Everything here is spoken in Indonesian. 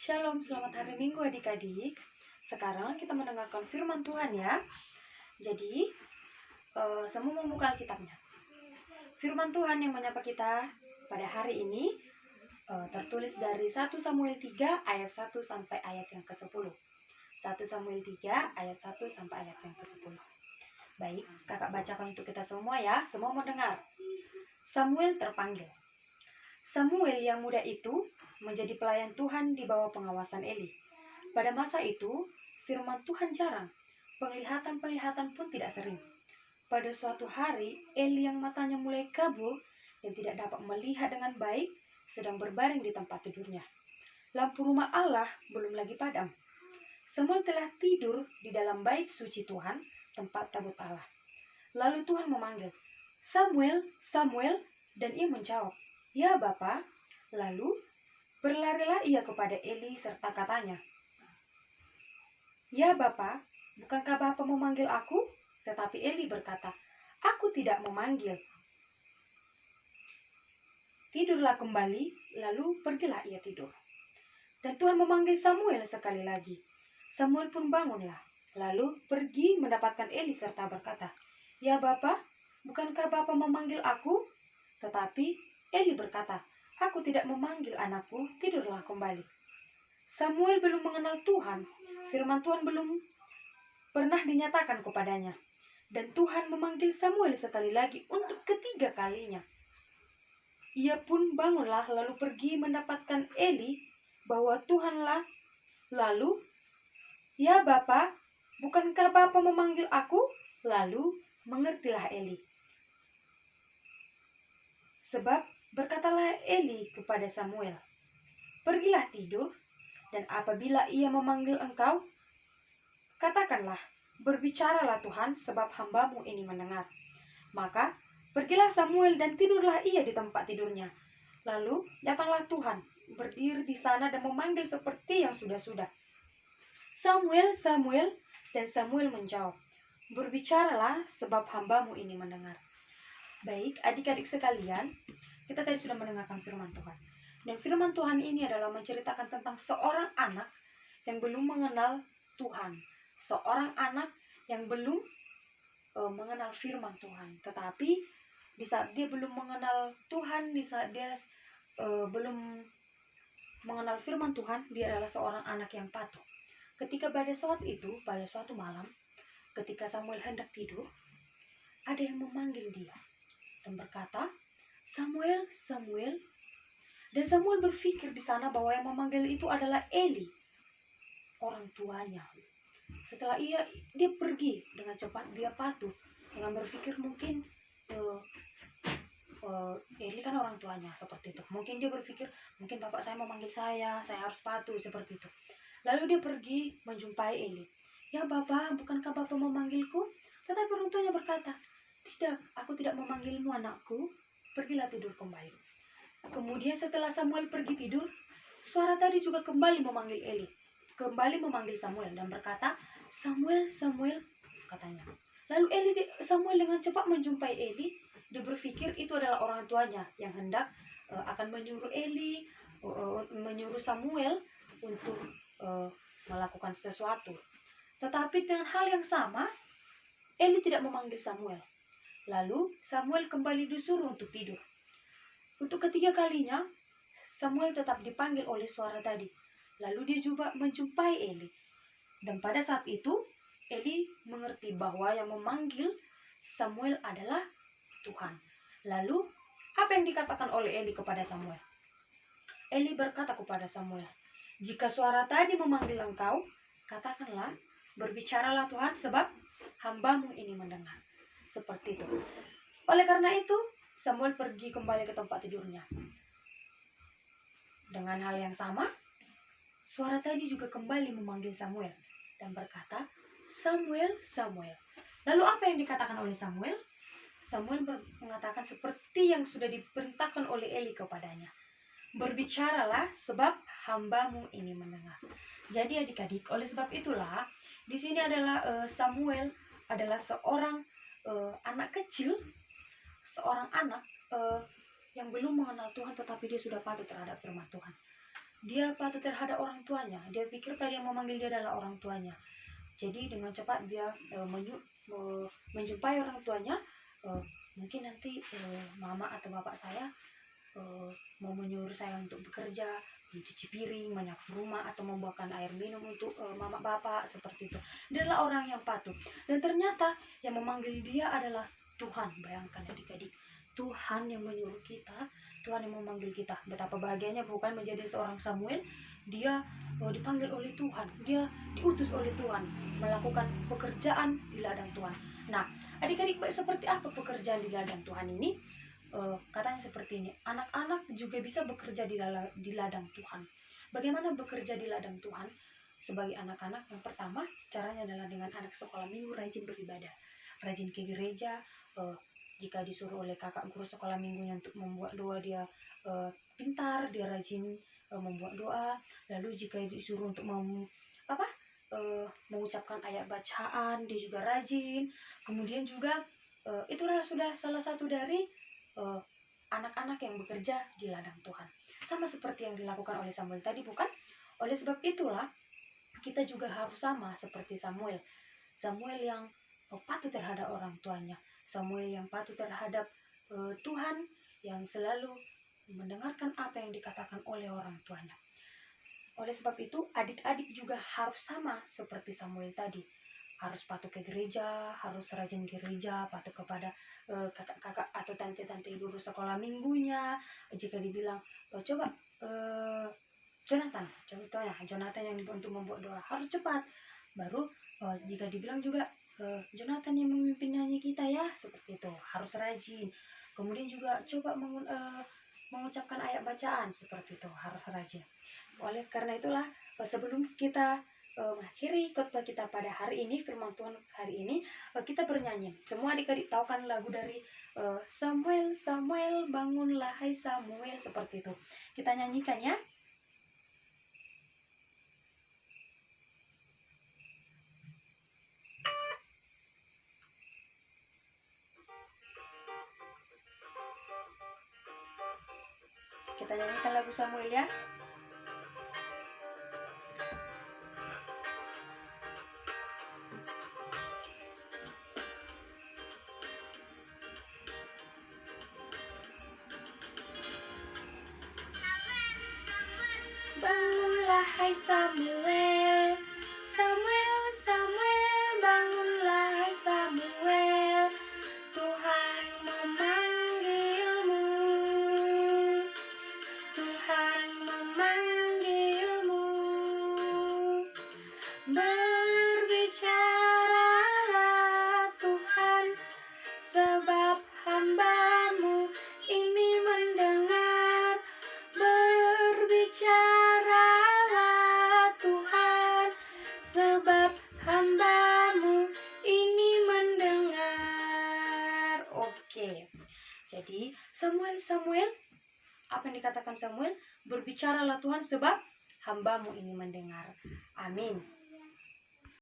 Shalom, selamat hari Minggu adik-adik. Sekarang kita mendengarkan firman Tuhan ya. Jadi, semua membuka Alkitabnya. Firman Tuhan yang menyapa kita pada hari ini tertulis dari 1 Samuel 3 ayat 1 sampai ayat yang ke-10. 1 Samuel 3 ayat 1 sampai ayat yang ke-10. Baik, kakak bacakan untuk kita semua ya. Semua mendengar. Samuel terpanggil. Samuel yang muda itu menjadi pelayan Tuhan di bawah pengawasan Eli. Pada masa itu, firman Tuhan jarang, penglihatan-penglihatan pun tidak sering. Pada suatu hari, Eli yang matanya mulai kabur dan tidak dapat melihat dengan baik, sedang berbaring di tempat tidurnya. Lampu rumah Allah belum lagi padam. Samuel telah tidur di dalam bait suci Tuhan, tempat tabut Allah. Lalu Tuhan memanggil, "Samuel, Samuel," dan ia menjawab, "Ya Bapa." Lalu berlarilah ia kepada Eli serta katanya, "Ya Bapa, bukankah Bapa memanggil aku?" Tetapi Eli berkata, "Aku tidak memanggil." Tidurlah kembali, lalu pergilah ia tidur. Dan Tuhan memanggil Samuel sekali lagi. Samuel pun bangunlah, lalu pergi mendapatkan Eli serta berkata, "Ya Bapa, bukankah Bapa memanggil aku?" Tetapi Eli berkata, "Aku tidak memanggil anakku, tidurlah kembali." Samuel belum mengenal Tuhan, firman Tuhan belum pernah dinyatakan kepadanya. Dan Tuhan memanggil Samuel sekali lagi untuk ketiga kalinya. Ia pun bangunlah lalu pergi mendapatkan Eli bahwa Tuhanlah. Lalu, "Ya Bapa, bukankah Bapa memanggil aku?" Lalu mengertilah Eli. Sebab berkatalah Eli kepada Samuel, "Pergilah tidur, dan apabila ia memanggil engkau, katakanlah, 'Berbicaralah Tuhan, sebab hambamu ini mendengar.'" Maka pergilah Samuel dan tidurlah ia di tempat tidurnya. Lalu datanglah Tuhan, berdiri di sana dan memanggil seperti yang sudah-sudah, "Samuel, Samuel." Dan Samuel menjawab, "Berbicaralah, sebab hambamu ini mendengar." Baik, adik-adik sekalian, kita tadi sudah mendengarkan firman Tuhan. Dan firman Tuhan ini adalah menceritakan tentang seorang anak yang belum mengenal Tuhan. Seorang anak yang belum mengenal firman Tuhan. Tetapi di saat dia belum mengenal Tuhan, di saat dia belum mengenal firman Tuhan, dia adalah seorang anak yang patuh. Ketika pada suatu malam, ketika Samuel hendak tidur, ada yang memanggil dia dan berkata, "Samuel, Samuel." Dan Samuel berpikir di sana bahwa yang memanggil itu adalah Eli, orang tuanya. Setelah dia pergi dengan cepat, dia patuh dengan berpikir mungkin Eli kan orang tuanya, seperti itu. Mungkin dia berpikir, mungkin bapak saya memanggil saya harus patuh, seperti itu. Lalu dia pergi menjumpai Eli. "Ya Bapak, bukankah Bapak memanggilku?" Tetapi orang tuanya berkata, "Tidak, aku tidak memanggilmu anakku, pergilah tidur kembali." Kemudian setelah Samuel pergi tidur, suara tadi juga kembali memanggil Eli, kembali memanggil Samuel dan berkata, "Samuel, Samuel," katanya. Lalu Samuel dengan cepat menjumpai Eli. Dia berpikir itu adalah orang tuanya yang hendak akan menyuruh menyuruh Samuel untuk melakukan sesuatu. Tetapi dengan hal yang sama, Eli tidak memanggil Samuel. Lalu Samuel kembali disuruh untuk tidur. Untuk ketiga kalinya, Samuel tetap dipanggil oleh suara tadi. Lalu dia juga menjumpai Eli. Dan pada saat itu, Eli mengerti bahwa yang memanggil Samuel adalah Tuhan. Lalu, apa yang dikatakan oleh Eli kepada Samuel? Eli berkata kepada Samuel, "Jika suara tadi memanggil engkau, katakanlah, 'Berbicaralah Tuhan, sebab hambamu ini mendengar.'" Seperti itu. Oleh karena itu, Samuel pergi kembali ke tempat tidurnya. Dengan hal yang sama, suara tadi juga kembali memanggil Samuel dan berkata, "Samuel, Samuel." Lalu apa yang dikatakan oleh Samuel? Samuel mengatakan seperti yang sudah diperintahkan oleh Eli kepadanya, "Berbicaralah, sebab hambamu ini mendengar." Jadi adik-adik, oleh sebab itulah di sini adalah Samuel adalah seorang anak kecil, seorang anak yang belum mengenal Tuhan, tetapi dia sudah patuh terhadap firman Tuhan. dia patuh terhadap orang tuanya. Dia pikir tadi yang memanggil dia adalah orang tuanya. Jadi dengan cepat dia menjumpai orang tuanya. Mungkin nanti mama atau bapak saya mau menyuruh saya untuk bekerja, mencuci piring, menyapu rumah, atau membawakan air minum untuk mama bapak, seperti itu. Dia adalah orang yang patuh. Dan ternyata yang memanggil dia adalah Tuhan. Bayangkan adik-adik, Tuhan yang menyuruh kita, Tuhan yang memanggil kita. Betapa bahagianya bukan menjadi seorang Samuel. Dia dipanggil oleh Tuhan, dia diutus oleh Tuhan melakukan pekerjaan di ladang Tuhan. Nah, adik-adik, seperti apa pekerjaan di ladang Tuhan ini? Katanya seperti ini, anak-anak juga bisa bekerja di ladang Tuhan. Bagaimana bekerja di ladang Tuhan? Sebagai anak-anak, yang pertama caranya adalah dengan anak sekolah minggu rajin beribadah, rajin ke gereja. Jika disuruh oleh kakak guru sekolah minggunya untuk membuat doa, dia pintar, dia rajin membuat doa. Lalu jika disuruh untuk mengucapkan ayat bacaan, dia juga rajin. Kemudian juga itu adalah sudah salah satu dari anak-anak yang bekerja di ladang Tuhan. Sama seperti yang dilakukan oleh Samuel tadi, bukan? Oleh sebab itulah kita juga harus sama seperti Samuel. Samuel yang patuh terhadap orang tuanya, Samuel yang patuh terhadap Tuhan, yang selalu mendengarkan apa yang dikatakan oleh orang tuanya. Oleh sebab itu, adik-adik juga harus sama seperti Samuel tadi. Harus patuh ke gereja, harus rajin gereja, patuh kepada kakak-kakak atau tante-tante guru sekolah minggunya. Jika dibilang, coba Jonathan, contohnya Jonathan yang untuk membuat doa, harus cepat. Baru jika dibilang juga, Jonathan yang memimpin nyanyi kita ya, seperti itu, harus rajin. Kemudian juga coba mengucapkan ayat bacaan, seperti itu, harus rajin. Oleh karena itulah, sebelum kita mengakhiri khotbah kita pada hari ini, firman Tuhan hari ini, kita bernyanyi. Semua adik-adik tahu kan lagu dari Samuel, Samuel, bangunlah hai Samuel, seperti itu. Kita nyanyikan ya. Kita nyanyikan lagu Samuel ya. Bangunlah hai Samuel, Samuel, Samuel, bangunlah hai Samuel, Tuhan memanggilmu, Tuhan memanggilmu. Berbicaralah Tuhan, sebab hamba-Mu ini mendengar. Berbicaralah Tuhan, sebab hamba-Mu ini mendengar. Oke, jadi Samuel, apa yang dikatakan Samuel? Berbicaralah Tuhan sebab hamba-Mu ini mendengar. Amin.